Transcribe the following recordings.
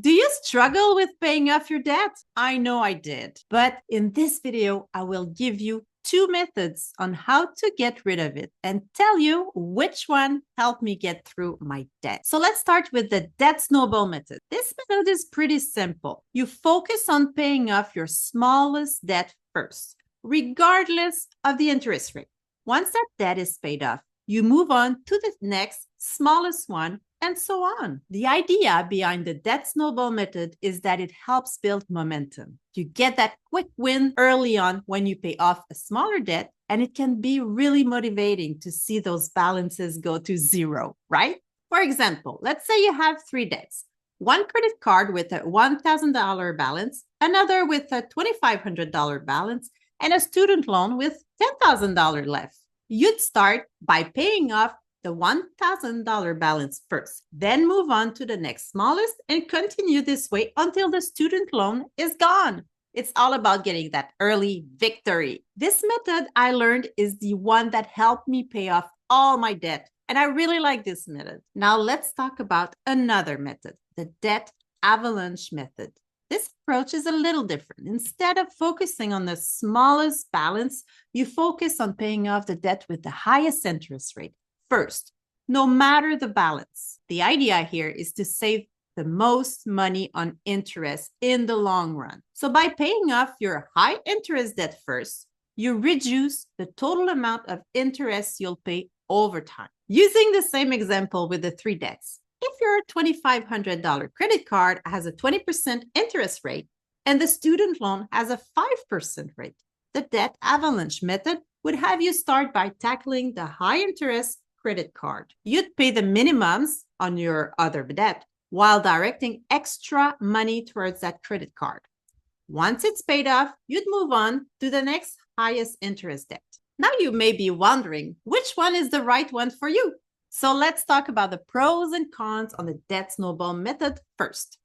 Do you struggle with paying off your debt? I know I did. But in this video, I will give you 2 methods on how to get rid of it and tell you which one helped me get through my debt. So let's start with the debt snowball method. This method is pretty simple. You focus on paying off your smallest debt first, regardless of the interest rate. Once that debt is paid off, you move on to the next smallest one, and so on. The idea behind the debt snowball method is that it helps build momentum. You get that quick win early on when you pay off a smaller debt, and it can be really motivating to see those balances go to zero, right? For example, let's say you have 3 debts. One credit card with a $1,000 balance, another with a $2,500 balance, and a student loan with $10,000 left. You'd start by paying off the $1,000 balance first, then move on to the next smallest and continue this way until the student loan is gone. It's all about getting that early victory. This method I learned is the one that helped me pay off all my debt, and I really like this method. Now let's talk about another method, the debt avalanche method. This approach is a little different. Instead of focusing on the smallest balance, you focus on paying off the debt with the highest interest rate first, no matter the balance. The idea here is to save the most money on interest in the long run. So by paying off your high interest debt first, you reduce the total amount of interest you'll pay over time. Using the same example with the 3 debts, if your $2,500 credit card has a 20% interest rate and the student loan has a 5% rate, the debt avalanche method would have you start by tackling the high interest credit card. You'd pay the minimums on your other debt while directing extra money towards that credit card. Once it's paid off, you'd move on to the next highest interest debt. Now you may be wondering which one is the right one for you. So let's talk about the pros and cons on the debt snowball method first.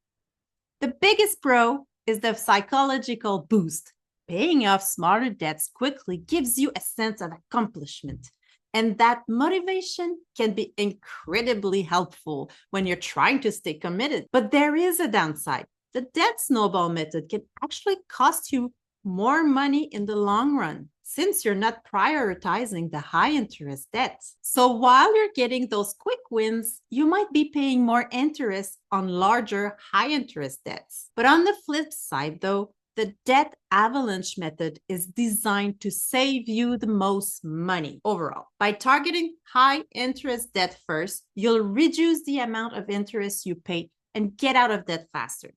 The biggest pro is the psychological boost. Paying off smaller debts quickly gives you a sense of accomplishment. And that motivation can be incredibly helpful when you're trying to stay committed. But there is a downside. The debt snowball method can actually cost you more money in the long run, since you're not prioritizing the high interest debts. So while you're getting those quick wins, you might be paying more interest on larger high interest debts. But on the flip side, though, the debt avalanche method is designed to save you the most money overall. By targeting high interest debt first, you'll reduce the amount of interest you pay and get out of debt faster.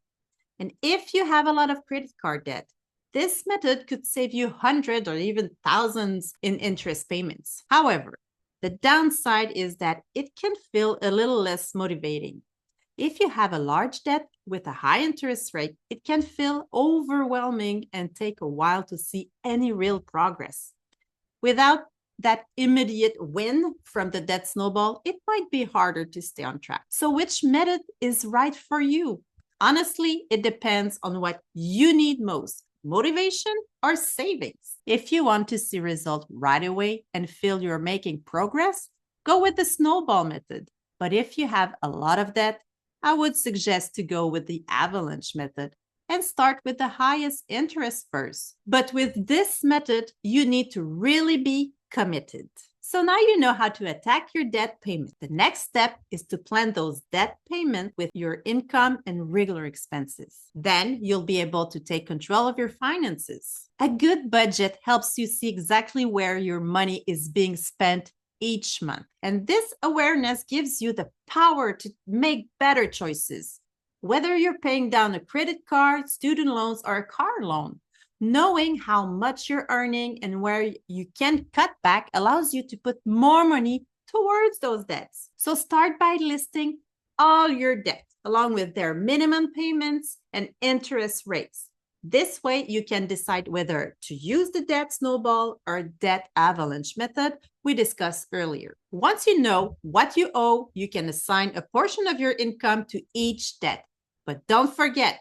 And if you have a lot of credit card debt, this method could save you hundreds or even thousands in interest payments. However, the downside is that it can feel a little less motivating. If you have a large debt with a high interest rate, it can feel overwhelming and take a while to see any real progress. Without that immediate win from the debt snowball, it might be harder to stay on track. So which method is right for you? Honestly, it depends on what you need most, motivation or savings. If you want to see results right away and feel you're making progress, go with the snowball method. But if you have a lot of debt, I would suggest to go with the avalanche method and start with the highest interest first. But with this method, you need to really be committed. So now you know how to attack your debt payment. The next step is to plan those debt payments with your income and regular expenses. Then you'll be able to take control of your finances. A good budget helps you see exactly where your money is being spent each month. And this awareness gives you the power to make better choices. Whether you're paying down a credit card, student loans, or a car loan, knowing how much you're earning and where you can cut back allows you to put more money towards those debts. So start by listing all your debt along with their minimum payments and interest rates. This way, you can decide whether to use the debt snowball or debt avalanche method we discussed earlier. Once you know what you owe, you can assign a portion of your income to each debt. But don't forget,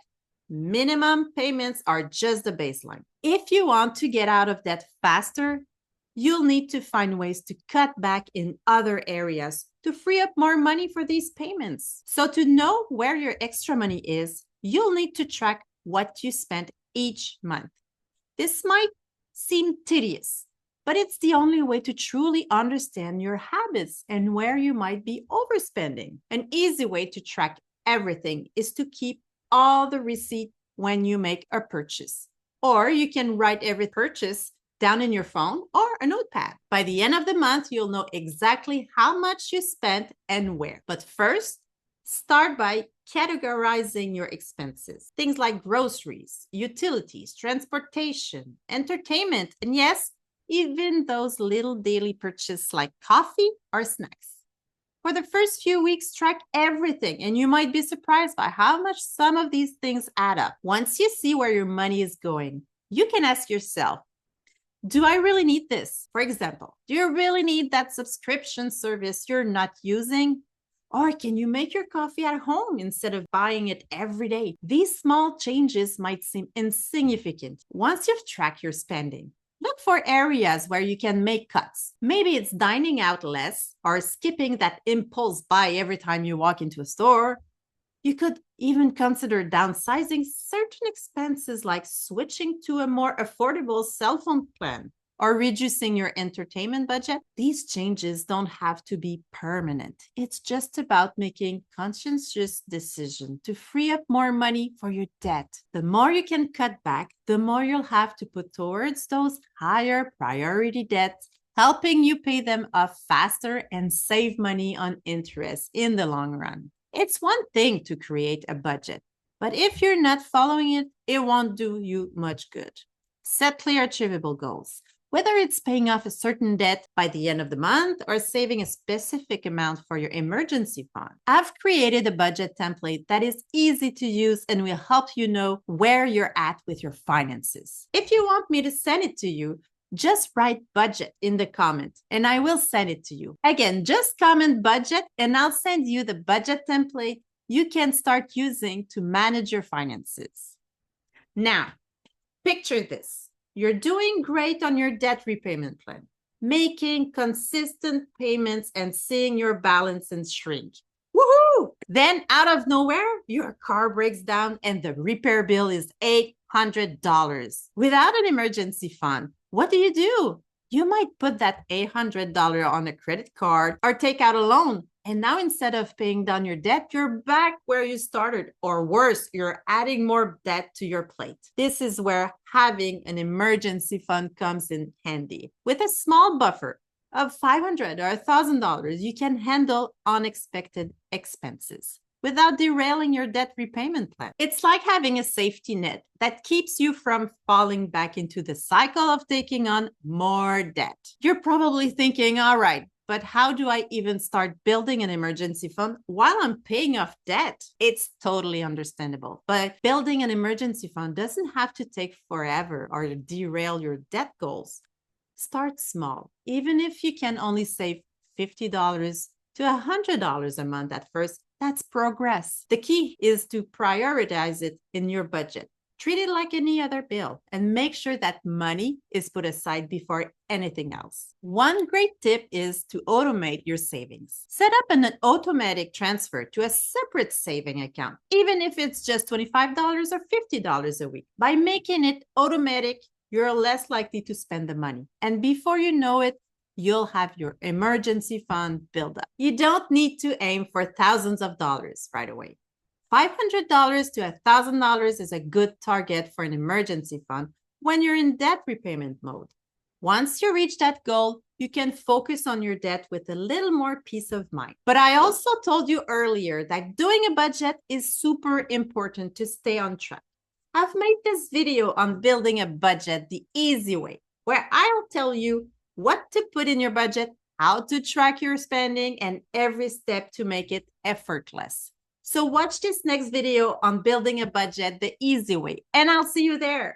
minimum payments are just the baseline. If you want to get out of debt faster, you'll need to find ways to cut back in other areas to free up more money for these payments. So to know where your extra money is, you'll need to track what you spent each month. This might seem tedious, but it's the only way to truly understand your habits and where you might be overspending. An easy way to track everything is to keep all the receipt when you make a purchase. Or you can write every purchase down in your phone or a notepad. By the end of the month, you'll know exactly how much you spent and where. But first, start by categorizing your expenses. Things like groceries, utilities, transportation, entertainment, and yes, even those little daily purchases like coffee or snacks. For the first few weeks, track everything, and you might be surprised by how much some of these things add up. Once you see where your money is going, you can ask yourself, do I really need this? For example, do you really need that subscription service you're not using? Or can you make your coffee at home instead of buying it every day? These small changes might seem insignificant once you've tracked your spending. Look for areas where you can make cuts. Maybe it's dining out less or skipping that impulse buy every time you walk into a store. You could even consider downsizing certain expenses like switching to a more affordable cell phone plan or reducing your entertainment budget. These changes don't have to be permanent. It's just about making conscientious decisions to free up more money for your debt. The more you can cut back, the more you'll have to put towards those higher priority debts, helping you pay them off faster and save money on interest in the long run. It's one thing to create a budget, but if you're not following it, it won't do you much good. Set clear, achievable goals. Whether it's paying off a certain debt by the end of the month or saving a specific amount for your emergency fund, I've created a budget template that is easy to use and will help you know where you're at with your finances. If you want me to send it to you, just write budget in the comment and I will send it to you. Again, just comment budget and I'll send you the budget template you can start using to manage your finances. Now, picture this. You're doing great on your debt repayment plan, making consistent payments and seeing your balance shrink. Woohoo! Then out of nowhere, your car breaks down and the repair bill is $800. Without an emergency fund, what do? You might put that $800 on a credit card or take out a loan. And now instead of paying down your debt, you're back where you started. Or worse, you're adding more debt to your plate. This is where having an emergency fund comes in handy. With a small buffer of $500 or $1,000, you can handle unexpected expenses without derailing your debt repayment plan. It's like having a safety net that keeps you from falling back into the cycle of taking on more debt. You're probably thinking, all right, but how do I even start building an emergency fund while I'm paying off debt? It's totally understandable. But building an emergency fund doesn't have to take forever or derail your debt goals. Start small. Even if you can only save $50 to $100 a month at first, that's progress. The key is to prioritize it in your budget. Treat it like any other bill and make sure that money is put aside before anything else. One great tip is to automate your savings. Set up an automatic transfer to a separate saving account, even if it's just $25 or $50 a week. By making it automatic, you're less likely to spend the money. And before you know it, you'll have your emergency fund build up. You don't need to aim for thousands of dollars right away. $500 to $1,000 is a good target for an emergency fund when you're in debt repayment mode. Once you reach that goal, you can focus on your debt with a little more peace of mind. But I also told you earlier that doing a budget is super important to stay on track. I've made this video on building a budget the easy way, where I'll tell you what to put in your budget, how to track your spending, and every step to make it effortless. So watch this next video on building a budget the easy way, and I'll see you there.